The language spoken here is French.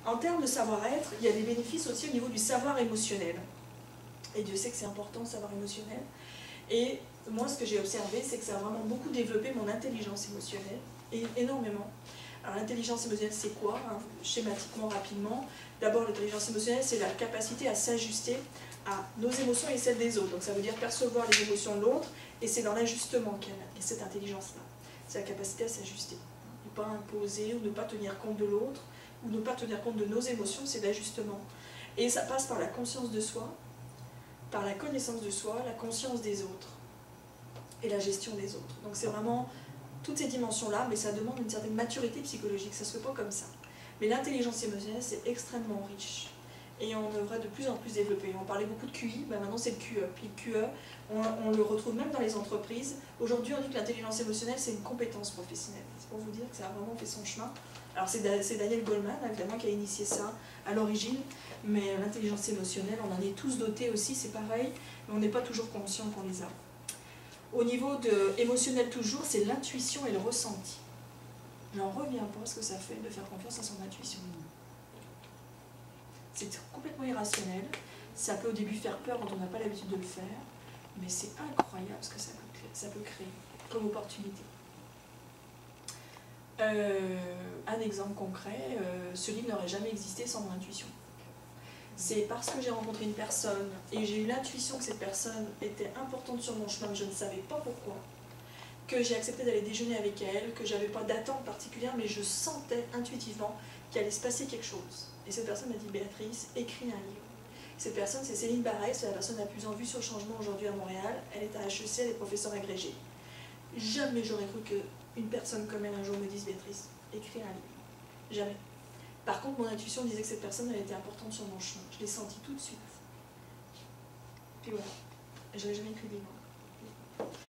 En termes de savoir-être, il y a des bénéfices aussi au niveau du savoir émotionnel. Et Dieu sait que c'est important, le savoir émotionnel. Et moi, ce que j'ai observé, c'est que ça a vraiment beaucoup développé mon intelligence émotionnelle, et énormément. Alors l'intelligence émotionnelle, c'est quoi, hein, schématiquement, rapidement. D'abord, l'intelligence émotionnelle, c'est la capacité à s'ajuster à nos émotions et celles des autres. Donc ça veut dire percevoir les émotions de l'autre, et c'est dans l'ajustement qu'il y a cette intelligence-là. C'est la capacité à s'ajuster. Ne pas imposer ou ne pas tenir compte de l'autre, ou ne pas tenir compte de nos émotions, c'est l'ajustement. Et ça passe par la conscience de soi, par la connaissance de soi, la conscience des autres et la gestion des autres. Donc c'est vraiment toutes ces dimensions-là, mais ça demande une certaine maturité psychologique, ça ne se fait pas comme ça. Mais l'intelligence émotionnelle, c'est extrêmement riche. Et on devrait de plus en plus développer. On parlait beaucoup de QI, ben maintenant c'est le QE. Puis le QE, on le retrouve même dans les entreprises. Aujourd'hui, on dit que l'intelligence émotionnelle, c'est une compétence professionnelle. C'est pour vous dire que ça a vraiment fait son chemin. Alors c'est Daniel Goleman, évidemment, qui a initié ça à l'origine, mais l'intelligence émotionnelle, on en est tous dotés aussi, c'est pareil, mais on n'est pas toujours conscient qu'on les a. Au niveau de émotionnel toujours, c'est l'intuition et le ressenti. J'en reviens pas à ce que ça fait de faire confiance à son intuition. C'est complètement irrationnel, ça peut au début faire peur quand on n'a pas l'habitude de le faire, mais c'est incroyable ce que ça peut créer comme opportunité. Un exemple concret, ce livre n'aurait jamais existé sans mon intuition. C'est parce que j'ai rencontré une personne et j'ai eu l'intuition que cette personne était importante sur mon chemin, que je ne savais pas pourquoi, que j'ai accepté d'aller déjeuner avec elle, que j'avais pas d'attente particulière, mais je sentais intuitivement qu'il allait se passer quelque chose. Et cette personne m'a dit: Béatrice, écris un livre. Cette personne, c'est Céline Barret, c'est la personne la plus en vue sur le changement aujourd'hui à Montréal. Elle est à HEC, elle est professeure agrégée. Jamais j'aurais cru qu'une personne comme elle un jour me dise: Béatrice, écris un livre. Jamais. Par contre, mon intuition disait que cette personne, elle était importante sur mon chemin. Je l'ai senti tout de suite. Puis voilà. Je n'avais jamais écrit de livre.